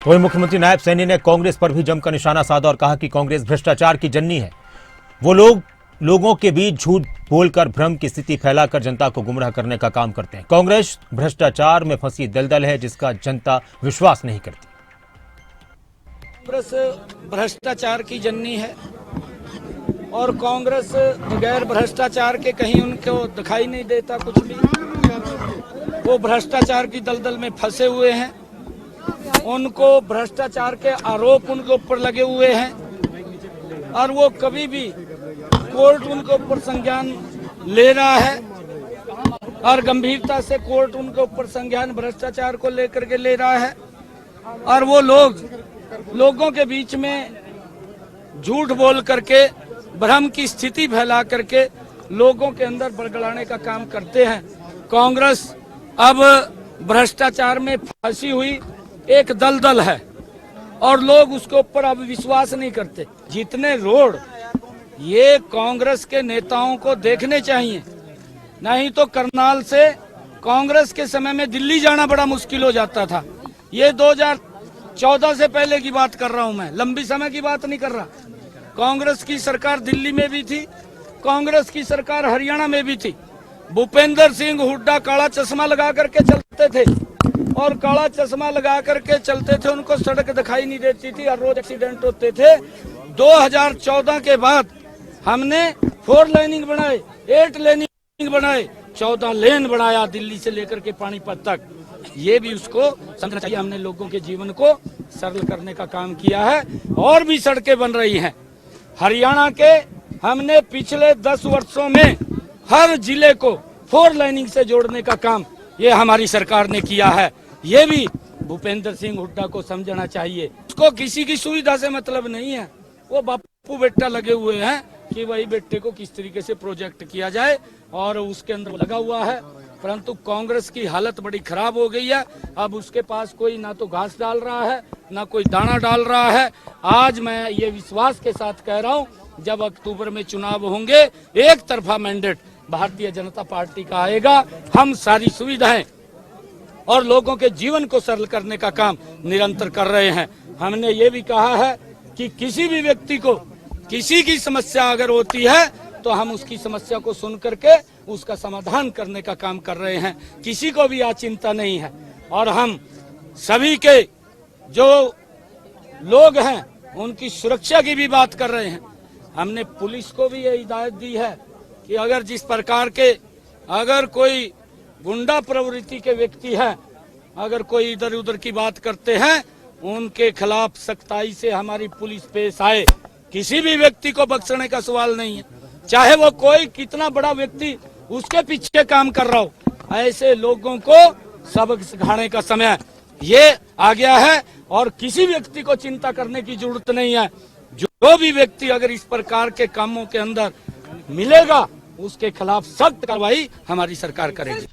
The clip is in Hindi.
वहीं मुख्यमंत्री नायब सैनी ने कांग्रेस पर भी जमकर निशाना साधा और कहा कि कांग्रेस भ्रष्टाचार की जन्नी है। वो लोगों के बीच झूठ बोलकर भ्रम की स्थिति फैलाकर जनता को गुमराह करने का काम करते हैं। कांग्रेस भ्रष्टाचार में फंसी दलदल है जिसका जनता विश्वास नहीं करती। कांग्रेस भ्रष्टाचार की जन्नी है और कांग्रेस बगैर भ्रष्टाचार के कहीं उनको दिखाई नहीं देता कुछ भी। वो भ्रष्टाचार की दलदल में फंसे हुए हैं, उनको भ्रष्टाचार के आरोप उनके ऊपर लगे हुए हैं और वो कभी भी कोर्ट उनके ऊपर संज्ञान ले रहा है और गंभीरता से कोर्ट उनके ऊपर संज्ञान भ्रष्टाचार को लेकर के ले रहा है और वो लोगों के बीच में झूठ बोल करके भ्रम की स्थिति फैला करके लोगों के अंदर बड़गड़ाने का काम करते हैं। कांग्रेस अब भ्रष्टाचार में फंसी हुई एक दलदल है और लोग उसके ऊपर अब विश्वास नहीं करते। जितने रोड ये कांग्रेस के नेताओं को देखने चाहिए, नहीं तो करनाल से कांग्रेस के समय में दिल्ली जाना बड़ा मुश्किल हो जाता था। ये 2014 से पहले की बात कर रहा हूं मैं, लंबी समय की बात नहीं कर रहा। कांग्रेस की सरकार दिल्ली में भी थी, कांग्रेस की सरकार हरियाणा में भी थी। भूपेंद्र सिंह हुड्डा काला चश्मा लगा करके चलते थे और काला चश्मा लगा करके चलते थे, उनको सड़क दिखाई नहीं देती थी, हर रोज एक्सीडेंट होते थे। 2014 के बाद हमने 4 लेनिंग बनाए, 8 लेनिंग बनाए, 14 लेन बनाया दिल्ली से लेकर के पानीपत तक। ये भी उसको समझना चाहिए। हमने लोगों के जीवन को सरल करने का काम किया है और भी सड़कें बन रही हैं। हरियाणा के हमने पिछले 10 वर्षों में हर जिले को 4 लाइनिंग से जोड़ने का काम ये हमारी सरकार ने किया है। ये भी भूपेंद्र सिंह हुड्डा को समझना चाहिए। उसको किसी की सुविधा से मतलब नहीं है, वो बापू बेटा लगे हुए हैं कि वही बेटे को किस तरीके से प्रोजेक्ट किया जाए और उसके अंदर लगा हुआ है। परंतु कांग्रेस की हालत बड़ी खराब हो गई है। अब उसके पास कोई ना तो घास डाल रहा है ना कोई दाना डाल रहा है। आज मैं ये विश्वास के साथ कह रहा हूँ, जब अक्टूबर में चुनाव होंगे एक तरफा मैंडेट भारतीय जनता पार्टी का आएगा। हम सारी सुविधाएं और लोगों के जीवन को सरल करने का काम निरंतर कर रहे हैं। हमने ये भी कहा है कि किसी भी व्यक्ति को किसी की समस्या अगर होती है तो हम उसकी समस्या को सुन करके उसका समाधान करने का काम कर रहे हैं। किसी को भी चिंता नहीं है और हम सभी के जो लोग हैं उनकी सुरक्षा की भी बात कर रहे हैं। हमने पुलिस को भी ये हिदायत दी है कि अगर जिस प्रकार के अगर कोई गुंडा प्रवृत्ति के व्यक्ति है, अगर कोई इधर उधर की बात करते हैं, उनके खिलाफ सख्ताई से हमारी पुलिस पेश आए। किसी भी व्यक्ति को बख्शने का सवाल नहीं है, चाहे वो कोई कितना बड़ा व्यक्ति उसके पीछे काम कर रहा हो। ऐसे लोगों को सबक सिखाने का समय ये आ गया है और किसी व्यक्ति को चिंता करने की जरूरत नहीं है। जो भी व्यक्ति अगर इस प्रकार के कामों के अंदर मिलेगा उसके खिलाफ सख्त कार्रवाई हमारी सरकार करेगी।